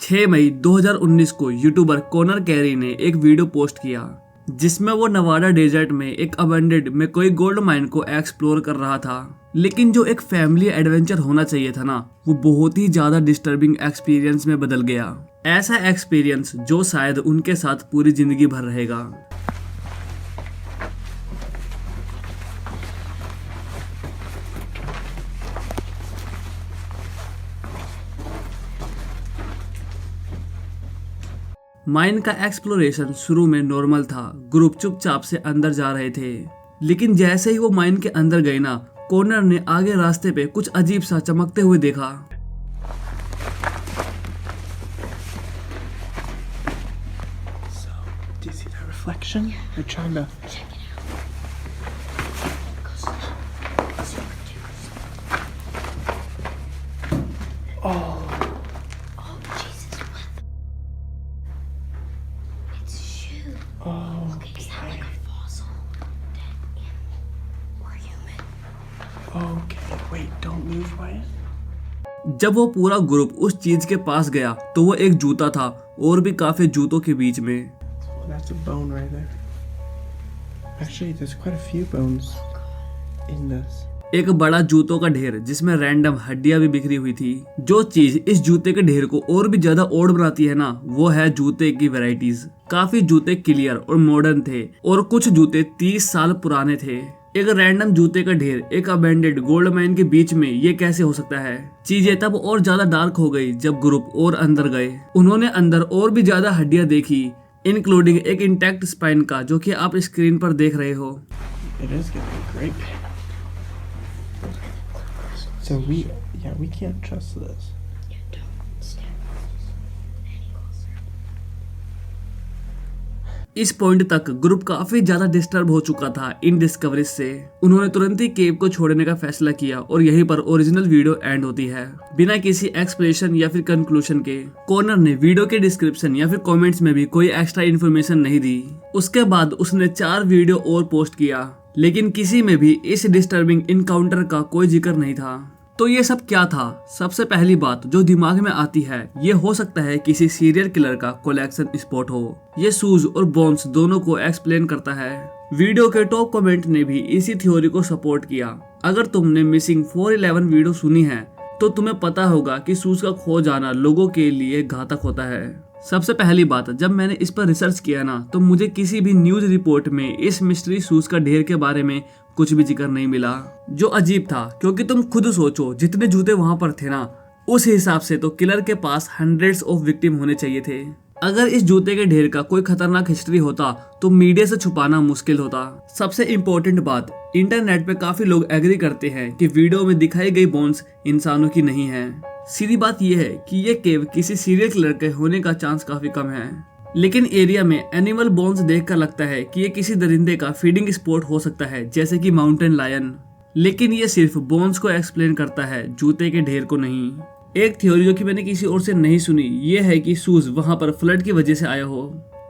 6 मई 2019 को YouTuber Connor carry ने एक वीडियो पोस्ट किया जिसमें वो नवाडा डेजर्ट में एक अबेंडेड में कोई गोल्ड माइन को एक्सप्लोर कर रहा था। लेकिन जो एक फैमिली एडवेंचर होना चाहिए था ना, वो बहुत ही ज्यादा डिस्टर्बिंग एक्सपीरियंस में बदल गया। ऐसा एक्सपीरियंस जो शायद उनके साथ पूरी जिंदगी भर रहेगा। माइन का एक्सप्लोरेशन शुरू में नॉर्मल था। ग्रुप चुपचाप से अंदर जा रहे थे, लेकिन जैसे ही वो माइन के अंदर गए ना, कॉनर ने आगे रास्ते पे कुछ अजीब सा चमकते हुए देखा। जब वो पूरा ग्रुप उस चीज के पास गया तो वो एक जूता था और भी काफी जूतों के बीच में। एक बड़ा जूतों का ढेर जिसमें रैंडम हड्डियां भी बिखरी हुई थी। जो चीज इस जूते के ढेर को और भी ज्यादा ओड बनाती है ना, वो है जूते की वैरायटीज। काफी जूते क्लियर और मॉडर्न थे और कुछ जूते 30 साल पुराने थे। एक रैंडम जूते का ढेर एक अबेंडेड गोल्ड माइन के बीच में, ये कैसे हो सकता है? चीजें तब और ज्यादा डार्क हो गई जब ग्रुप और अंदर गए। उन्होंने अंदर और भी ज्यादा हड्डियां देखी, इंक्लूडिंग एक इंटैक्ट स्पाइन का, जो कि आप स्क्रीन पर देख रहे हो। we can't trust this. इस पॉइंट तक ग्रुप काफी ज्यादा डिस्टर्ब हो चुका था इन डिस्कवरीज से। उन्होंने तुरंत ही केव को छोड़ने का फैसला किया और यहीं पर ओरिजिनल वीडियो एंड होती है, बिना किसी एक्सप्लेनेशन या फिर कंक्लूजन के। कॉनर ने वीडियो के डिस्क्रिप्शन या फिर कमेंट्स में भी कोई एक्स्ट्रा इन्फॉर्मेशन नहीं दी। उसके बाद उसने 4 वीडियो और पोस्ट किया, लेकिन किसी में भी इस डिस्टर्बिंग इनकाउंटर का कोई जिक्र नहीं था। तो ये सब क्या था? सबसे पहली बात जो दिमाग में आती है, ये हो सकता है किसी सीरियल किलर का कलेक्शन स्पॉट हो। ये शूज और बोन्स दोनों को एक्सप्लेन करता है। वीडियो के टॉप कमेंट ने भी इसी थ्योरी को सपोर्ट किया। अगर तुमने मिसिंग 411 वीडियो सुनी है तो तुम्हें पता होगा कि शूज का खो जाना लोगों के लिए घातक होता है। सबसे पहली बात, जब मैंने इस पर रिसर्च किया ना, तो मुझे किसी भी न्यूज रिपोर्ट में इस मिस्ट्री शूज का ढेर के बारे में कुछ भी जिक्र नहीं मिला, जो अजीब था। क्योंकि तुम खुद सोचो, जितने जूते वहां पर थे ना, उस हिसाब से तो किलर के पास हंड्रेड्स ऑफ विक्टिम होने चाहिए थे। अगर इस जूते के ढेर का कोई खतरनाक हिस्ट्री होता तो मीडिया से छुपाना मुश्किल होता। सबसे इम्पोर्टेंट बात, इंटरनेट पे काफी लोग एग्री करते हैं कि वीडियो में दिखाई गई बोन्स इंसानों की नहीं है। सीधी बात यह है कि ये केव किसी सीरियल किलर के होने का चांस काफी कम है। लेकिन एरिया में एनिमल बोन्स देखकर लगता है कि ये किसी दरिंदे का फीडिंग स्पॉट हो सकता है, जैसे कि माउंटेन लायन। लेकिन ये सिर्फ बोन्स को एक्सप्लेन करता है, जूते के ढेर को नहीं। एक थ्योरी जो कि मैंने किसी और से नहीं सुनी, ये है कि शूज वहां पर फ्लड की वजह से आया हो।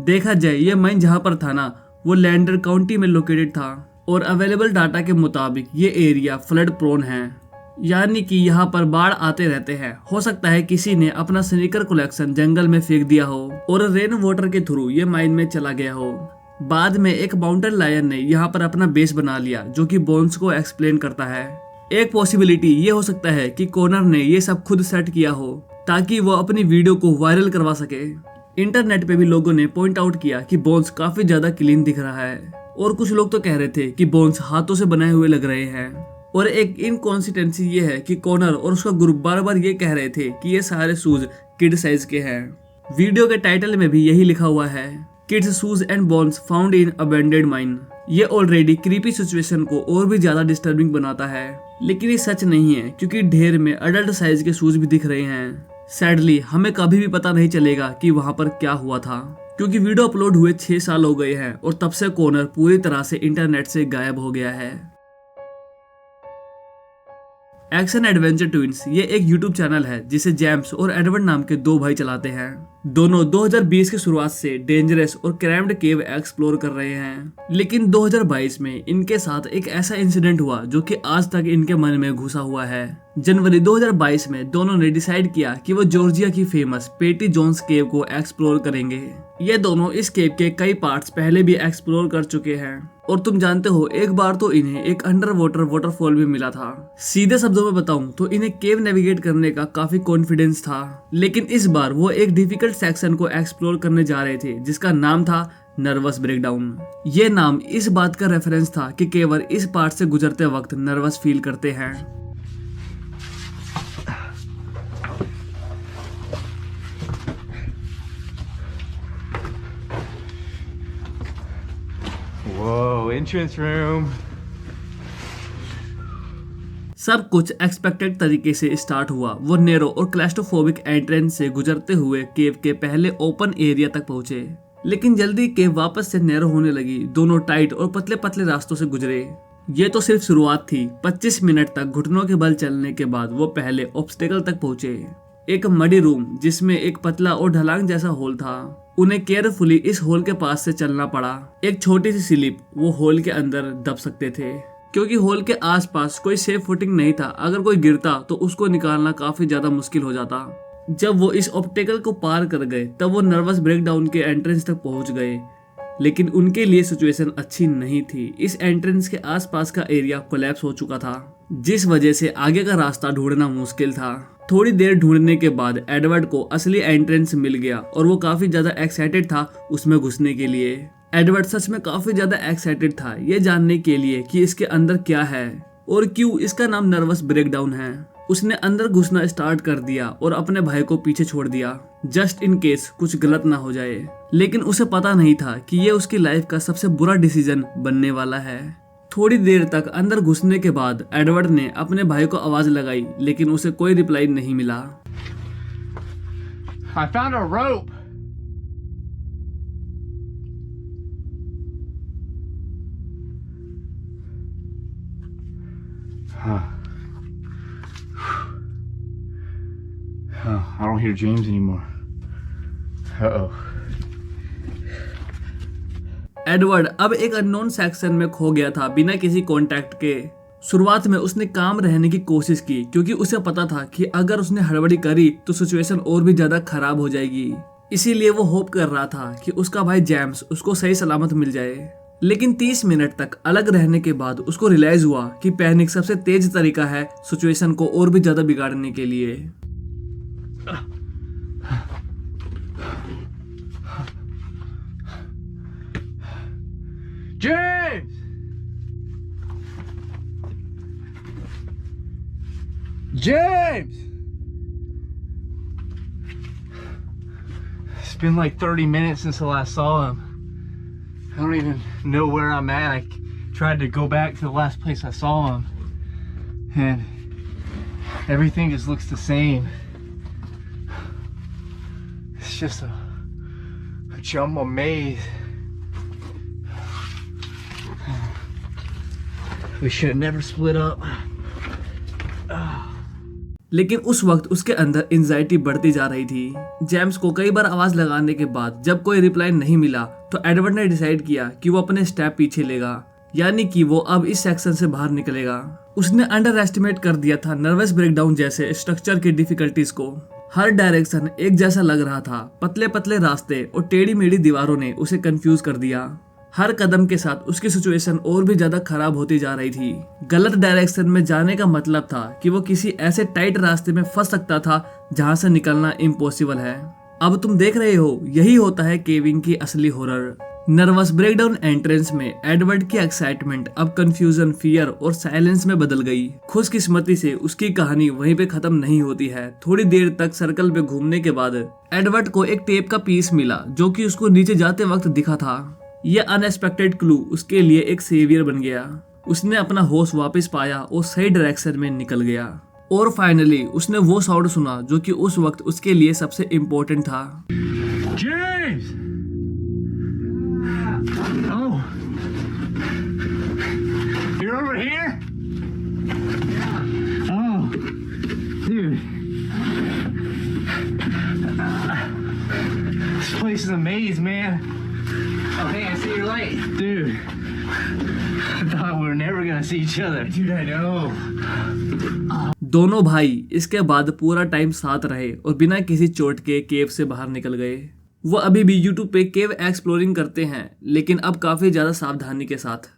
देखा जाए, ये माइन जहां पर था ना, वो लैंडर काउंटी में लोकेटेड था और अवेलेबल डाटा के मुताबिक ये एरिया फ्लड प्रोन है, यानी कि यहाँ पर बाढ़ आते रहते हैं। हो सकता है किसी ने अपना स्नीकर कलेक्शन जंगल में फेंक दिया हो और रेन वाटर के थ्रू ये माइन में चला गया हो। बाद में एक माउंटेन लायन ने यहाँ पर अपना बेस बना लिया, जो कि बोन्स को एक्सप्लेन करता है। एक पॉसिबिलिटी ये हो सकता है कि कॉनर ने ये सब खुद सेट किया हो ताकि वो अपनी वीडियो को वायरल करवा सके। इंटरनेट पे भी लोगों ने पॉइंट आउट किया कि बोन्स काफी ज्यादा क्लीन दिख रहा है, और कुछ लोग तो कह रहे थे कि बोन्स हाथों से बनाए हुए लग रहे हैं। और एक इनकॉन्सिस्टेंसी ये है कि कॉनर और उसका ग्रुप बार बार ये कह रहे थे कि ये सारे शूज किड साइज के हैं। वीडियो के टाइटल में भी यही लिखा हुआ है, kids shoes and bones found in abundant mine. ये ऑलरेडी क्रीपी सिचुएशन को और भी ज्यादा डिस्टर्बिंग बनाता है। लेकिन ये सच नहीं है, क्योंकि ढेर में अडल्ट साइज के शूज भी दिख रहे हैं। सैडली हमें कभी भी पता नहीं चलेगा कि वहां पर क्या हुआ था, क्योंकि वीडियो अपलोड हुए 6 साल हो गए हैं और तब से कॉनर पूरी तरह से इंटरनेट से गायब हो गया है। एक्शन एडवेंचर ट्विंस ये एक यूट्यूब चैनल है जिसे जेम्स और एडवर्ड नाम के 2 भाई चलाते हैं। दोनों 2020 की शुरुआत से डेंजरस और क्रैम्ड केव एक्सप्लोर कर रहे हैं। लेकिन 2022 में इनके साथ एक ऐसा इंसिडेंट हुआ जो कि आज तक इनके मन में घुसा हुआ है। जनवरी 2022 में दोनों ने डिसाइड किया कि वो जॉर्जिया की फेमस पेटी जोन्स केव को एक्सप्लोर करेंगे। ये दोनों इस केव के कई पार्ट्स पहले भी एक्सप्लोर कर चुके हैं और तुम जानते हो एक बार तो इन्हें एक अंडर वाटर वाटरफॉल भी मिला था। सीधे शब्दों में बताऊं तो इन्हें केव नेविगेट करने का काफी कॉन्फिडेंस था, लेकिन इस बार वो एक डिफिकल्ट सेक्शन को एक्सप्लोर करने जा रहे थे जिसका नाम था नर्वस ब्रेकडाउन। ये नाम इस बात का रेफरेंस था कि केवल इस पार्ट से गुजरते वक्त नर्वस फील करते हैं। Whoa, entrance room. सब कुछ एक्सपेक्टेड तरीके से स्टार्ट हुआ। वो नेरो और क्लैस्ट्रोफोबिक एंट्रेंस से गुजरते हुए केव के पहले ओपन एरिया तक पहुंचे, लेकिन जल्दी केव वापस से नैरो होने लगी। दोनों टाइट और पतले पतले रास्तों से गुजरे। ये तो सिर्फ शुरुआत थी। 25 मिनट तक घुटनों के बल चलने के बाद वो पहले ऑब्स्टेकल तक पहुंचे, एक मडी रूम जिसमें एक पतला और ढलान जैसा होल था। उन्हें केयरफुली इस होल के पास से चलना पड़ा। एक छोटी सी स्लिप वो होल के अंदर दब सकते थे, क्योंकि होल के आसपास कोई सेफ फुटिंग नहीं था। अगर कोई गिरता तो उसको निकालना काफी ज्यादा मुश्किल हो जाता। जब वो इस ऑब्स्टेकल को पार कर गए तब वो नर्वस ब्रेकडाउन के एंट्रेंस तक पहुंच गए, लेकिन उनके लिए सिचुएशन अच्छी नहीं थी। इस एंट्रेंस के आसपास का एरिया कोलैप्स हो चुका था, जिस वजह से आगे का रास्ता ढूंढना मुश्किल था। थोड़ी देर ढूंढने के बाद एडवर्ड को असली एंट्रेंस मिल गया और वो काफी ज्यादा एक्साइटेड था उसमें घुसने के लिए। एडवर्ड सच में काफी ज्यादा एक्साइटेड था ये जानने के लिए कि इसके अंदर क्या है और क्यों इसका नाम नर्वस ब्रेकडाउन है। उसने अंदर घुसना स्टार्ट कर दिया और अपने भाई को पीछे छोड़ दिया, जस्ट इन केस कुछ गलत ना हो जाए। लेकिन उसे पता नहीं था कि ये उसकी लाइफ का सबसे बुरा डिसीजन बनने वाला है। थोड़ी देर तक अंदर घुसने के बाद एडवर्ड ने अपने भाई को आवाज लगाई, लेकिन उसे कोई रिप्लाई नहीं मिला। I found a rope. I don't hear James anymore. Uh-oh. Edward अब एक अननोन सेक्शन में खो गया था बिना किसी कांटेक्ट के। शुरुआत में उसने काम रहने की कोशिश की, क्योंकि उसे पता था कि अगर उसने हड़बड़ी करी तो सिचुएशन और भी ज्यादा खराब हो जाएगी। इसीलिए वो होप कर रहा था कि उसका भाई जेम्स उसको सही सलामत मिल जाए। लेकिन 30 मिनट तक अलग रहने के बाद उसको रियलाइज हुआ कि पैनिक सबसे तेज तरीका है सिचुएशन को और भी ज्यादा बिगाड़ने के लिए। James! James! It's been like 30 minutes since I last saw him. I don't even know where I'm at. I tried to go back to the last place I saw him, and everything just looks the same. It's just a jumbled maze. We should have never split up. लेकिन उस वक्त उसके अंदर anxiety बढ़ती जा रही थी। James को कई बार आवाज लगाने के बाद जब कोई रिप्लाई नहीं मिला तो एडवर्ड ने डिसाइड किया कि वो अपने स्टेप पीछे लेगा, यानी कि वो अब इस सेक्शन से बाहर निकलेगा। उसने अंडर एस्टिमेट कर दिया था नर्वस ब्रेकडाउन जैसे स्ट्रक्चर की डिफिकल्टीज को। हर डायरेक्शन एक जैसा लग रहा था। पतले पतले रास्ते और टेढ़ी मेढ़ी दीवारों ने उसे कंफ्यूज कर दिया। हर कदम के साथ उसकी सिचुएशन और भी ज्यादा खराब होती जा रही थी। गलत डायरेक्शन में जाने का मतलब था कि वो किसी ऐसे टाइट रास्ते में फंस सकता था जहां से निकलना इम्पॉसिबल है। अब तुम देख रहे हो, यही होता है केविंग की असली हॉरर। नर्वस ब्रेकडाउन एंट्रेंस में एडवर्ड की एक्साइटमेंट अब कंफ्यूजन, फियर और साइलेंस में बदल गई। खुशकिस्मती से उसकी कहानी वहीं पे खत्म नहीं होती है। थोड़ी देर तक सर्कल पे घूमने के बाद एडवर्ड को एक टेप का पीस मिला जो कि उसको नीचे जाते वक्त दिखा था। यह अनएक्सपेक्टेड क्लू उसके लिए एक सेवियर बन गया। उसने अपना होश वापस पाया और सही डायरेक्शन में निकल गया। और फाइनली उसने वो साउंड सुना जो कि उस वक्त उसके लिए सबसे इम्पोर्टेंट था। James! Oh. You're over here? Oh. Dude. This place is a maze, man. Oh, hey, I see your light. Dude. I thought we were never gonna see each other. Dude, I know. दोनों भाई इसके बाद पूरा time साथ रहे और बिना किसी चोट के केव से बाहर निकल गए। वो अभी भी यूट्यूब पे केव एक्सप्लोरिंग करते हैं, लेकिन अब काफी ज्यादा सावधानी के साथ।